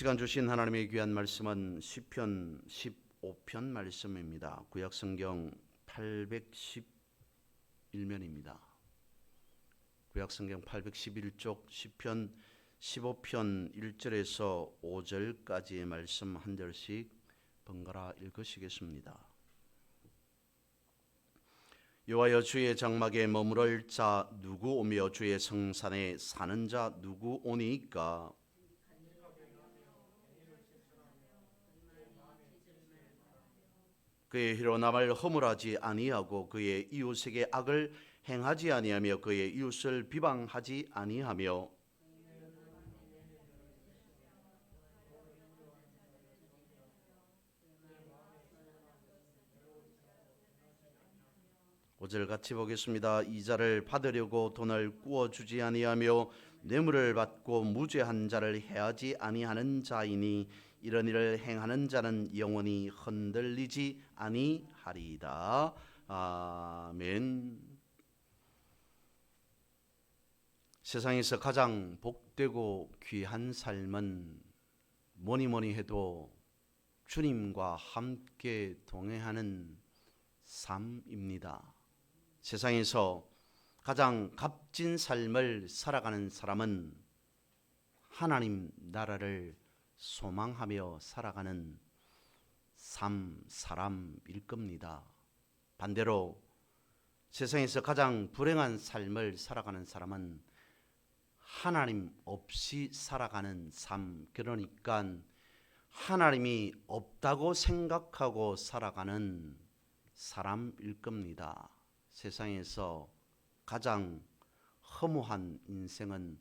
시간 주신 하나님의 귀한 말씀은 시편 15편 말씀입니다. 구약성경 811면입니다. 구약성경 811쪽 시편 15편 1절에서 5절까지의 말씀 한 절씩 번갈아 읽으시겠습니다. 여호와여, 주의 장막에 머무를 자 누구 오며 주의 성산에 사는 자 누구 오니까? 그의 혀로 남을 허물하지 아니하고 그의 이웃에게 악을 행하지 아니하며 그의 이웃을 비방하지 아니하며 5절 같이 보겠습니다. 이자를 받으려고 돈을 꾸어주지 아니하며 뇌물을 받고 무죄한 자를 해하지 아니하는 자이니 이런 일을 행하는 자는 영원히 흔들리지 아니하리이다. 아멘. 세상에서 가장 복되고 귀한 삶은 뭐니 해도 주님과 함께 동행하는 삶입니다. 세상에서 가장 값진 삶을 살아가는 사람은 하나님 나라를 소망하며 살아가는 사람일 겁니다. 반대로 세상에서 가장 불행한 삶을 살아가는 사람은 하나님 없이 살아가는 삶, 그러니까 하나님이 없다고 생각하고 살아가는 사람일 겁니다. 세상에서 가장 허무한 인생은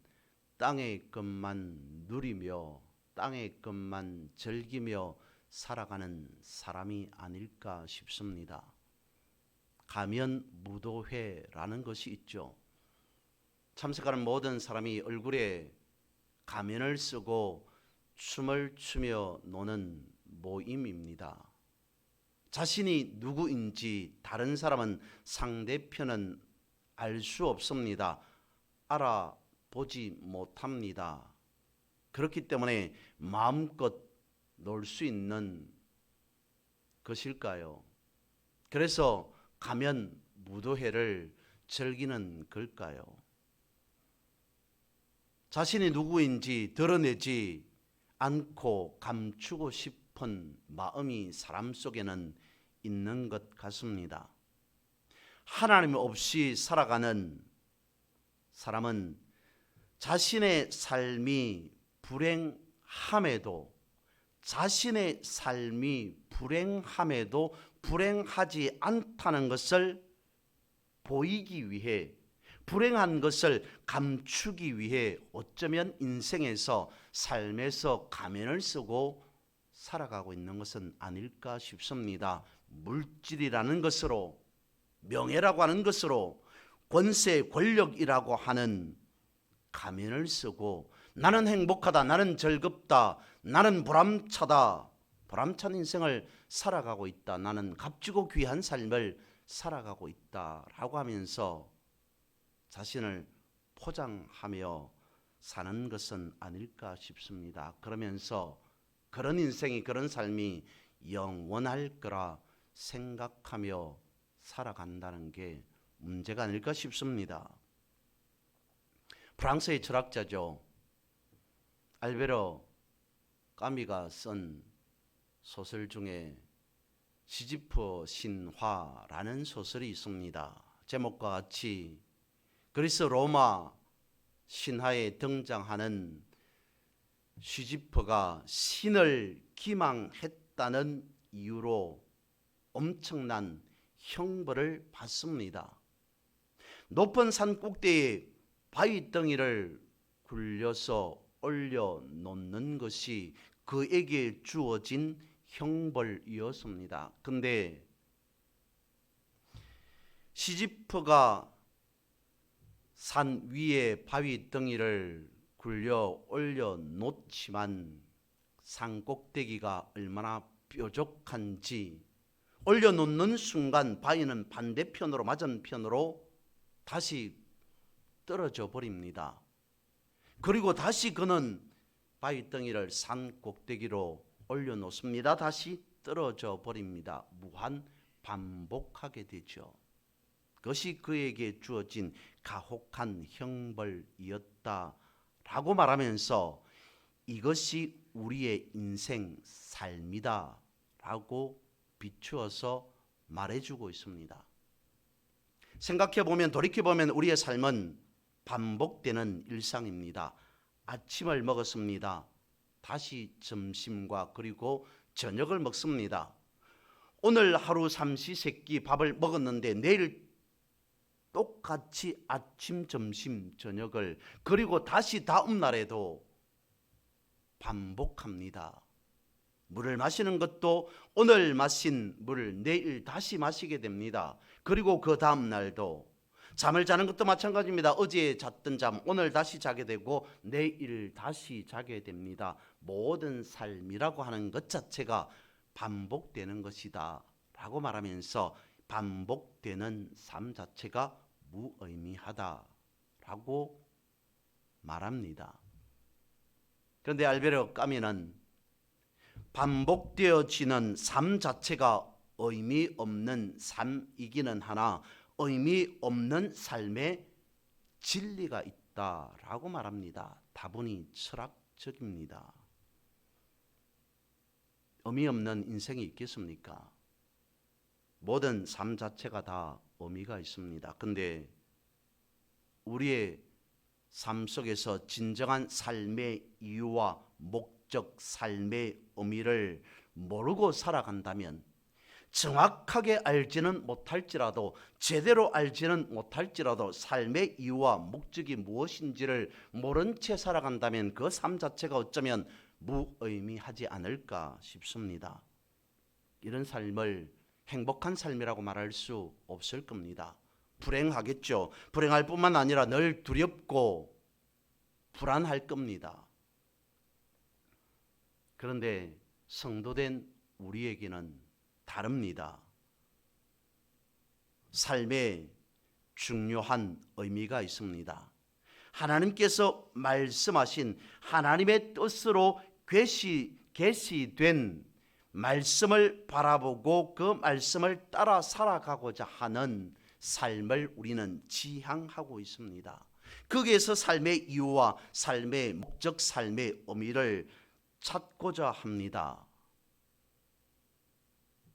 땅의 것만 누리며 땅의 것만 즐기며 살아가는 사람이 아닐까 싶습니다. 가면무도회라는 것이 있죠. 참석하는 모든 사람이 얼굴에 가면을 쓰고 춤을 추며 노는 모임입니다. 자신이 누구인지 다른 사람은 상대편은 알 수 없습니다. 알아보지 못합니다. 그렇기 때문에 마음껏 놀 수 있는 것일까요? 그래서 가면 무도회를 즐기는 걸까요? 자신이 누구인지 드러내지 않고 감추고 싶은 마음이 사람 속에는 있는 것 같습니다. 하나님 없이 살아가는 사람은 자신의 삶이 불행함에도 불행하지 않다는 것을 보이기 위해, 불행한 것을 감추기 위해 어쩌면 인생에서 삶에서 가면을 쓰고 살아가고 있는 것은 아닐까 싶습니다. 물질이라는 것으로, 명예라고 하는 것으로, 권세, 권력이라고 하는 가면을 쓰고 나는 행복하다, 나는 즐겁다, 나는 보람찬 인생을 살아가고 있다, 나는 값지고 귀한 삶을 살아가고 있다라고 하면서 자신을 포장하며 사는 것은 아닐까 싶습니다. 그러면서 그런 인생이, 그런 삶이 영원할 거라 생각하며 살아간다는 게 문제가 아닐까 싶습니다. 프랑스의 철학자죠. 알베르 까미가 쓴 소설 중에 시지프 신화라는 소설이 있습니다. 제목과 같이 그리스 로마 신화에 등장하는 시지프가 신을 기망했다는 이유로 엄청난 형벌을 받습니다. 높은 산 꼭대기에 바위덩이를 굴려서 올려놓는 것이 그에게 주어진 형벌이었습니다. 근데 시지프가 산 위에 바위덩이를 굴려 올려놓지만 산 꼭대기가 얼마나 뾰족한지 올려놓는 순간 바위는 반대편으로, 맞은편으로 다시 떨어져 버립니다. 그리고 다시 그는 바위덩이를 산 꼭대기로 올려놓습니다. 다시 떨어져 버립니다. 무한 반복하게 되죠. 그것이 그에게 주어진 가혹한 형벌이었다라고 말하면서 이것이 우리의 인생 삶이다 라고 비추어서 말해주고 있습니다. 생각해보면, 돌이켜보면 우리의 삶은 반복되는 일상입니다. 아침을 먹었습니다. 다시 점심과 그리고 저녁을 먹습니다. 오늘 하루 삼시세끼 밥을 먹었는데 내일 똑같이 아침, 점심, 저녁을, 그리고 다시 다음 날에도 반복합니다. 물을 마시는 것도 오늘 마신 물을 내일 다시 마시게 됩니다. 그리고 그 다음 날도. 잠을 자는 것도 마찬가지입니다. 어제 잤던 잠 오늘 다시 자게 되고 내일 다시 자게 됩니다. 모든 삶이라고 하는 것 자체가 반복되는 것이다 라고 말하면서 반복되는 삶 자체가 무의미하다라고 말합니다. 그런데 알베르 까미는 반복되어지는 삶 자체가 의미 없는 삶이기는 하나 의미 없는 삶에 진리가 있다라고 말합니다. 다분히 철학적입니다. 의미 없는 인생이 있겠습니까? 모든 삶 자체가 다 의미가 있습니다. 그런데 우리의 삶 속에서 진정한 삶의 이유와 목적, 삶의 의미를 모르고 살아간다면, 정확하게 알지는 못할지라도, 제대로 알지는 못할지라도 삶의 이유와 목적이 무엇인지를 모른 채 살아간다면 그 삶 자체가 어쩌면 무의미하지 않을까 싶습니다. 이런 삶을 행복한 삶이라고 말할 수 없을 겁니다. 불행하겠죠. 불행할 뿐만 아니라 늘 두렵고 불안할 겁니다. 그런데 성도된 우리에게는 다릅니다. 삶에 중요한 의미가 있습니다. 하나님께서 말씀하신 하나님의 뜻으로 계시된 말씀을 바라보고 그 말씀을 따라 살아가고자 하는 삶을 우리는 지향하고 있습니다. 거기에서 삶의 이유와 삶의 목적, 삶의 의미를 찾고자 합니다.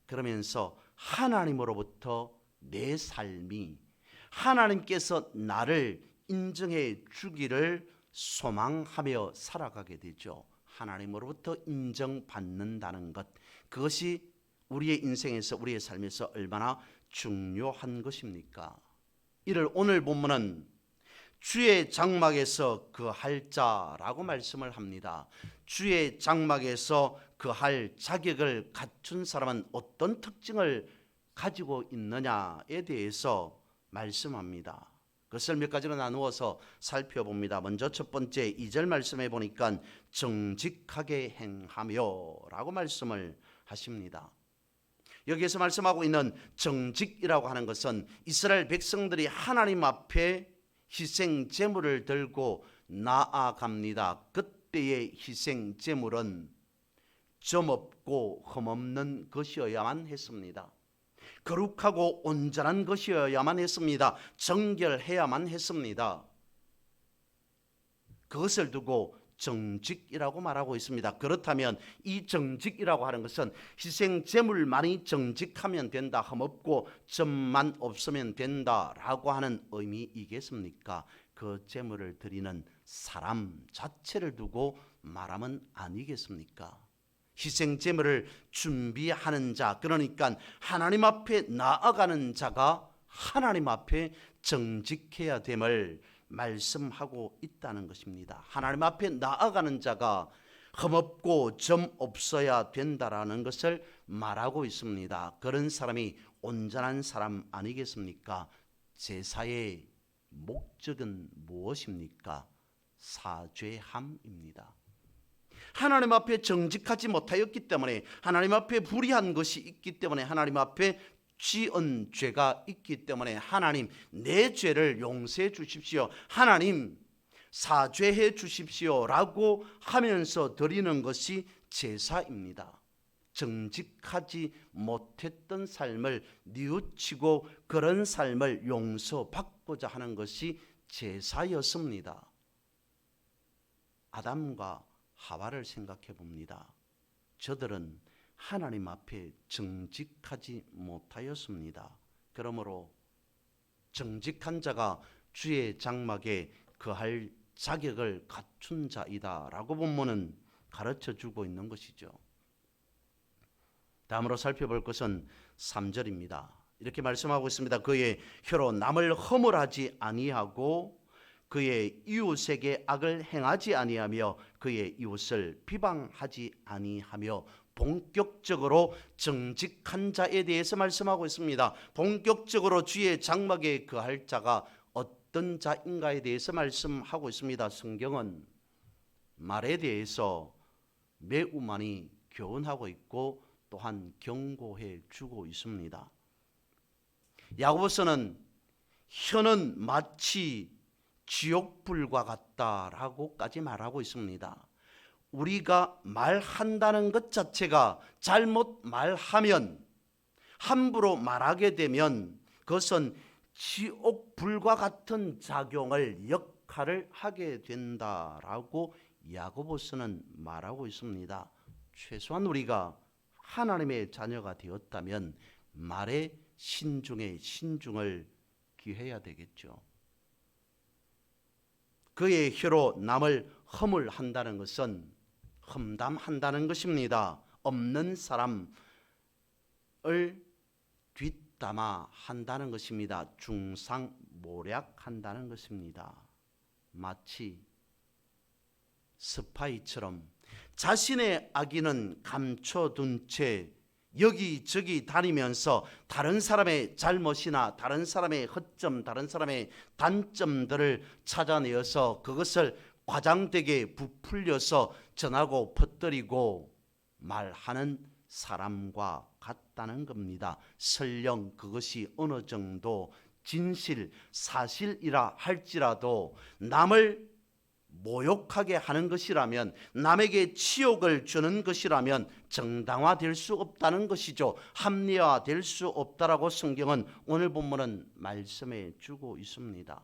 그러면서 하나님으로부터 내 삶이 하나님께서 나를 인정해 주기를 소망하며 살아가게 되죠. 하나님으로부터 인정받는다는 것, 그것이 우리의 인생에서, 우리의 삶에서 얼마나 중요한 것입니까? 이를 오늘 본문은 주의 장막에서 거할 자라고 말씀을 합니다. 주의 장막에서 거할 자격을 갖춘 사람은 어떤 특징을 가지고 있느냐에 대해서 말씀합니다. 그것을 몇 가지로 나누어서 살펴봅니다. 먼저 첫 번째 2절 말씀해 보니까 정직하게 행하며 라고 말씀을 하십니다. 여기에서 말씀하고 있는 정직이라고 하는 것은 이스라엘 백성들이 하나님 앞에 희생 제물을 들고 나아갑니다. 그때의 희생 제물은 점 없고 흠 없는 것이어야만 했습니다. 거룩하고 온전한 것이어야만 했습니다. 정결해야만 했습니다. 그것을 두고 정직이라고 말하고 있습니다. 그렇다면 이 정직이라고 하는 것은 희생 제물만이 정직하면 된다, 흠없고 점만 없으면 된다라고 하는 의미이겠습니까? 그 제물을 드리는 사람 자체를 두고 말하면 아니겠습니까? 희생 제물을 준비하는 자, 그러니까 하나님 앞에 나아가는 자가 하나님 앞에 정직해야 됨을 말씀하고 있다는 것입니다. 하나님 앞에 나아가는 자가 흠없고 점 없어야 된다라는 것을 말하고 있습니다. 그런 사람이 온전한 사람 아니겠습니까? 제사의 목적은 무엇입니까? 사죄함입니다. 하나님 앞에 정직하지 못하였기 때문에, 하나님 앞에 불의한 것이 있기 때문에, 하나님 앞에 지은 죄가 있기 때문에 하나님 내 죄를 용서해 주십시오. 하나님 사죄해 주십시오라고 하면서 드리는 것이 제사입니다. 정직하지 못했던 삶을 뉘우치고 그런 삶을 용서받고자 하는 것이 제사였습니다. 아담과 하와를 생각해 봅니다. 저들은 하나님 앞에 정직하지 못하였습니다. 그러므로 정직한 자가 주의 장막에 거할 자격을 갖춘 자이다라고 본문은 가르쳐주고 있는 것이죠. 다음으로 살펴볼 것은 3절입니다. 이렇게 말씀하고 있습니다. 그의 혀로 남을 허물하지 아니하고 그의 이웃에게 악을 행하지 아니하며 그의 이웃을 비방하지 아니하며 본격적으로 정직한 자에 대해서 말씀하고 있습니다. 본격적으로 주의 장막에 거할 자가 어떤 자인가에 대해서 말씀하고 있습니다. 성경은 말에 대해서 매우 많이 교훈하고 있고 또한 경고해 주고 있습니다. 야고보서는 혀는 마치 지옥불과 같다라고까지 말하고 있습니다. 우리가 말한다는 것 자체가 잘못 말하면, 함부로 말하게 되면 그것은 지옥불과 같은 작용을, 역할을 하게 된다라고 야고보서는 말하고 있습니다. 최소한 우리가 하나님의 자녀가 되었다면 말에 신중에 신중을 기해야 되겠죠. 그의 혀로 남을 허물한다는 것은 험담한다는 것입니다. 없는 사람을 뒷담화 한다는 것입니다. 중상모략한다는 것입니다. 마치 스파이처럼 자신의 악의는 감춰둔 채 여기저기 다니면서 다른 사람의 잘못이나 다른 사람의 허점, 다른 사람의 단점들을 찾아내어서 그것을 과장되게 부풀려서 전하고 퍼뜨리고 말하는 사람과 같다는 겁니다. 설령 그것이 어느 정도 진실, 사실이라 할지라도 남을 모욕하게 하는 것이라면, 남에게 치욕을 주는 것이라면 정당화될 수 없다는 것이죠. 합리화될 수 없다라고 성경은 오늘 본문은 말씀해 주고 있습니다.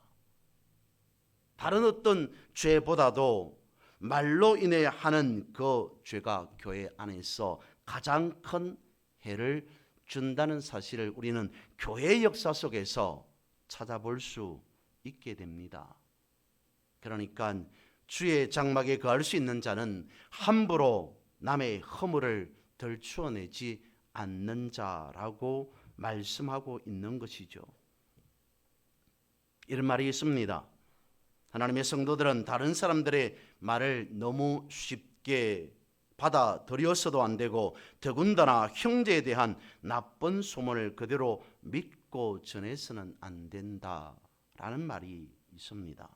다른 어떤 죄보다도 말로 인해 하는 그 죄가 교회 안에서 가장 큰 해를 준다는 사실을 우리는 교회 역사 속에서 찾아볼 수 있게 됩니다. 그러니까 주의 장막에 거할 수 있는 자는 함부로 남의 허물을 덜추어내지 않는 자라고 말씀하고 있는 것이죠. 이런 말이 있습니다. 하나님의 성도들은 다른 사람들의 말을 너무 쉽게 받아들여서도 안 되고 더군다나 형제에 대한 나쁜 소문을 그대로 믿고 전해서는 안 된다라는 말이 있습니다.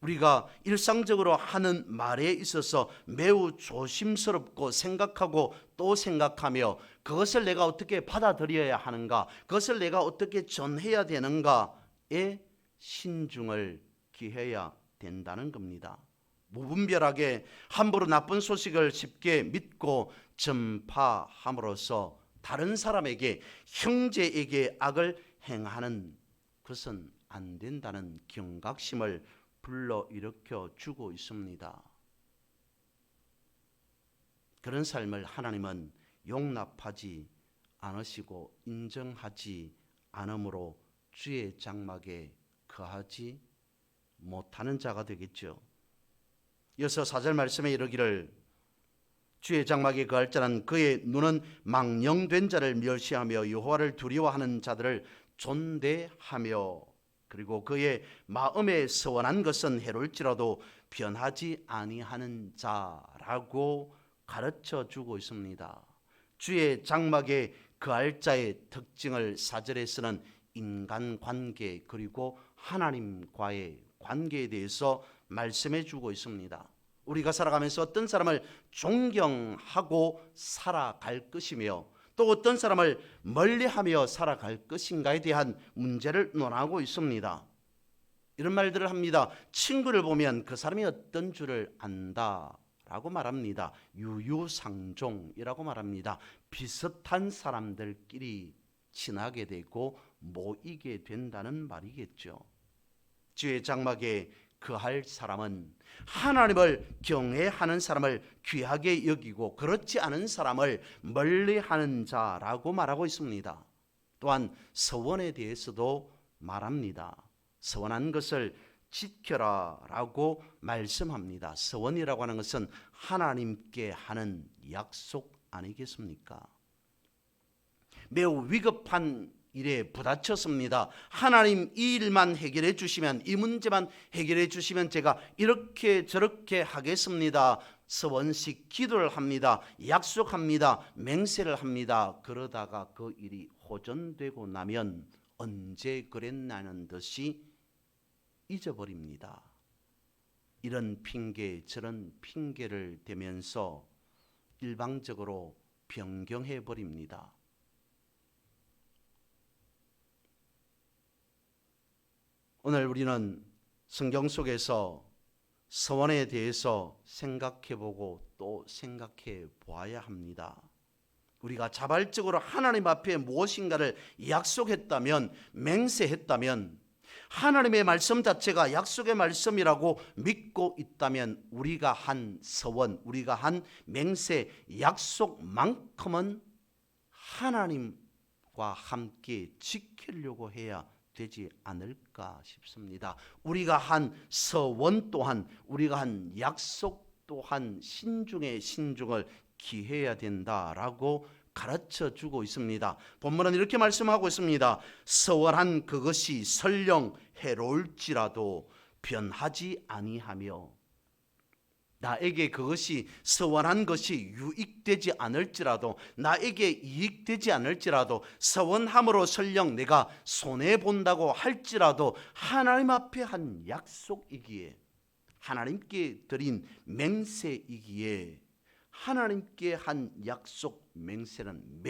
우리가 일상적으로 하는 말에 있어서 매우 조심스럽고 생각하고 또 생각하며 그것을 내가 어떻게 받아들여야 하는가, 그것을 내가 어떻게 전해야 되는가에 신중을 기해야 된다는 겁니다. 무분별하게 함부로 나쁜 소식을 쉽게 믿고 전파함으로써 다른 사람에게, 형제에게 악을 행하는 것은 안 된다는 경각심을 불러일으켜 주고 있습니다. 그런 삶을 하나님은 용납하지 않으시고 인정하지 않으므로 주의 장막에 거하지 못하는 자가 되겠죠. 이어서 4절 말씀에 이르기를 주의 장막에 거할 자는 그의 눈은 망령된 자를 멸시하며 여호와를 두려워하는 자들을 존대하며 그리고 그의 마음에 서원한 것은 해로울지라도 변하지 아니하는 자라고 가르쳐 주고 있습니다. 주의 장막에 거할 자의 특징을 4절에서는 인간관계 그리고 하나님과의 관계에 대해서 말씀해 주고 있습니다. 우리가 살아가면서 어떤 사람을 존경하고 살아갈 것이며 또 어떤 사람을 멀리하며 살아갈 것인가에 대한 문제를 논하고 있습니다. 이런 말들을 합니다. 친구를 보면 그 사람이 어떤 줄을 안다라고 말합니다. 유유상종이라고 말합니다. 비슷한 사람들끼리 친하게 되고 모이게 된다는 말이겠죠. 주의 장막에 거할 사람은 하나님을 경외하는 사람을 귀하게 여기고 그렇지 않은 사람을 멀리하는 자라고 말하고 있습니다. 또한 서원에 대해서도 말합니다. 서원한 것을 지켜라 라고 말씀합니다. 서원이라고 하는 것은 하나님께 하는 약속 아니겠습니까? 매우 위급한 일에 부딪혔습니다. 하나님 이 일만 해결해 주시면, 이 문제만 해결해 주시면 제가 이렇게 저렇게 하겠습니다. 서원식 기도를 합니다. 약속합니다. 맹세를 합니다. 그러다가 그 일이 호전되고 나면 언제 그랬나는 듯이 잊어버립니다. 이런 핑계 저런 핑계를 대면서 일방적으로 변경해 버립니다. 오늘 우리는 성경 속에서 서원에 대해서 생각해보고 또 생각해 보아야 합니다. 우리가 자발적으로 하나님 앞에 무엇인가를 약속했다면, 맹세했다면, 하나님의 말씀 자체가 약속의 말씀이라고 믿고 있다면 우리가 한 서원, 우리가 한 맹세, 약속만큼은 하나님과 함께 지키려고 해야 되지 않을까 싶습니다. 우리가 한 서원 또한, 우리가 한 약속 또한 신중에 신중을 기해야 된다라고 가르쳐 주고 있습니다. 본문은 이렇게 말씀하고 있습니다. 서원한 그것이 설령 해로울지라도 변하지 아니하며, 나에게 그것이 서원한 것이 유익되지 않을지라도, 나에게 이익되지 않을지라도, 서원함으로 설령 내가 손해본다고 할지라도 하나님 앞에 한 약속이기에, 하나님께 드린 맹세이기에, 하나님께 한 약속 맹세는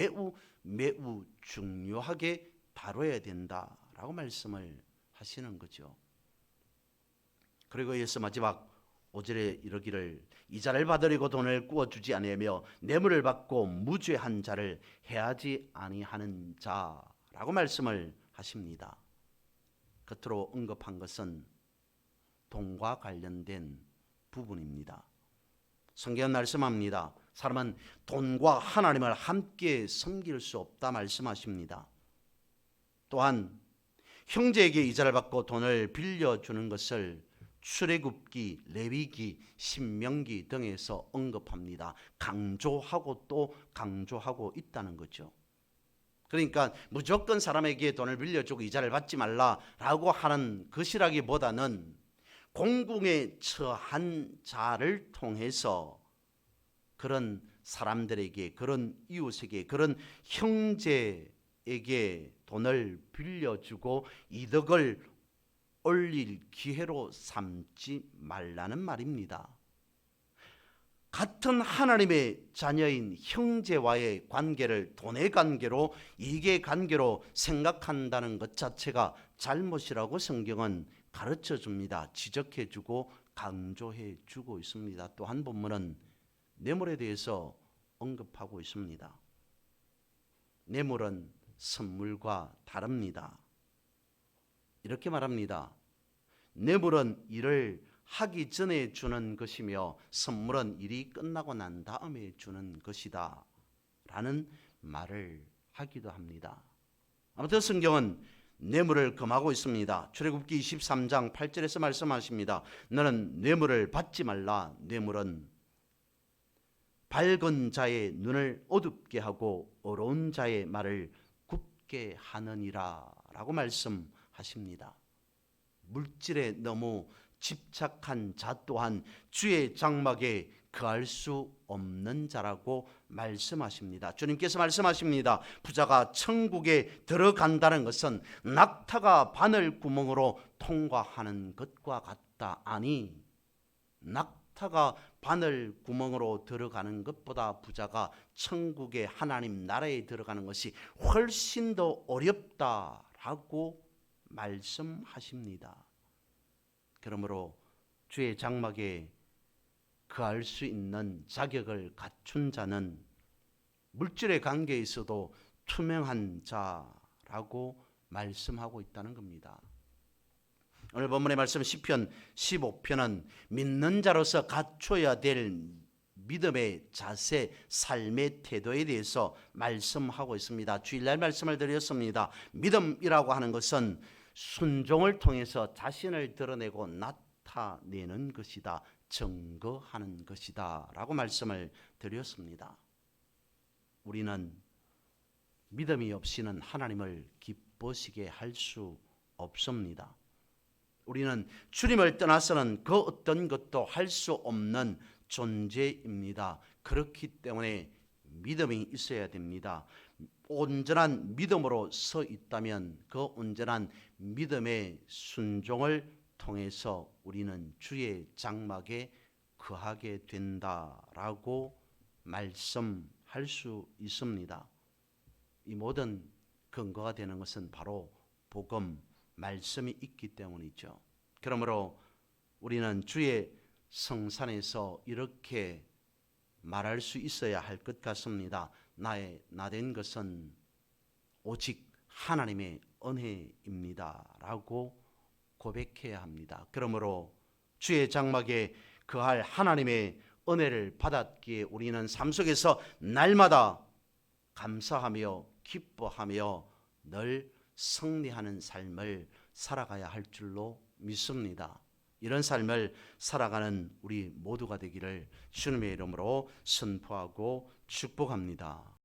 매우 중요하게 다뤄야 된다라고 말씀을 하시는 거죠. 그리고 이어서 마지막 5절에 이르기를 이자를 받으려고 돈을 꾸어주지 아니하며 뇌물을 받고 무죄한 자를 해하지 아니하는 자라고 말씀을 하십니다. 겉으로 언급한 것은 돈과 관련된 부분입니다. 성경은 말씀합니다. 사람은 돈과 하나님을 함께 섬길 수 없다 말씀하십니다. 또한 형제에게 이자를 받고 돈을 빌려주는 것을 출애굽기, 레위기, 신명기 등에서 언급합니다. 강조하고 또 강조하고 있다는 거죠. 그러니까 무조건 사람에게 돈을 빌려주고 이자를 받지 말라라고 하는 것이라기보다는 공궁에 처한 자를 통해서 그런 사람들에게, 그런 이웃에게, 그런 형제에게 돈을 빌려주고 이득을 올릴 기회로 삼지 말라는 말입니다. 같은 하나님의 자녀인 형제와의 관계를 돈의 관계로, 이익의 관계로 생각한다는 것 자체가 잘못이라고 성경은 가르쳐 줍니다. 지적해 주고 강조해 주고 있습니다. 또 한 본문은 뇌물에 대해서 언급하고 있습니다. 뇌물은 선물과 다릅니다. 이렇게 말합니다. 뇌물은 일을 하기 전에 주는 것이며 선물은 일이 끝나고 난 다음에 주는 것이다 라는 말을 하기도 합니다. 아무튼 성경은 뇌물을 금하고 있습니다. 출애굽기 23장 8절에서 말씀하십니다. 너는 뇌물을 받지 말라. 뇌물은 밝은 자의 눈을 어둡게 하고 어려운 자의 말을 굽게 하느니라 라고 말씀하십니다. 물질에 너무 집착한 자 또한 주의 장막에 거할 수 없는 자라고 말씀하십니다. 주님께서 말씀하십니다. 부자가 천국에 들어간다는 것은 낙타가 바늘 구멍으로 통과하는 것과 같다. 아니, 낙타가 바늘 구멍으로 들어가는 것보다 부자가 천국의 하나님 나라에 들어가는 것이 훨씬 더 어렵다라고 말씀하십니다. 그러므로 주의 장막에 거할 수 있는 자격을 갖춘 자는 물질의 관계에 있어도 투명한 자라고 말씀하고 있다는 겁니다. 오늘 본문의 말씀 시편 15편은 믿는 자로서 갖춰야 될 믿음의 자세, 삶의 태도에 대해서 말씀하고 있습니다. 주일날 말씀을 드렸습니다. 믿음이라고 하는 것은 순종을 통해서 자신을 드러내고 나타내는 것이다. 증거하는 것이다 라고 말씀을 드렸습니다. 우리는 믿음이 없이는 하나님을 기쁘시게 할 수 없습니다. 우리는 주님을 떠나서는 그 어떤 것도 할 수 없는 존재입니다. 그렇기 때문에 믿음이 있어야 됩니다. 온전한 믿음으로 서 있다면 그 온전한 믿음의 순종을 통해서 우리는 주의 장막에 거하게 된다라고 말씀할 수 있습니다. 이 모든 근거가 되는 것은 바로 복음 말씀이 있기 때문이죠. 그러므로 우리는 주의 성산에서 이렇게 말할 수 있어야 할 것 같습니다. 나된 것은 오직 하나님의 은혜입니다 라고 고백해야 합니다. 그러므로 주의 장막에 거할 하나님의 은혜를 받았기에 우리는 삶 속에서 날마다 감사하며 기뻐하며 늘 승리하는 삶을 살아가야 할 줄로 믿습니다. 이런 삶을 살아가는 우리 모두가 되기를 주님의 이름으로 선포하고 축복합니다.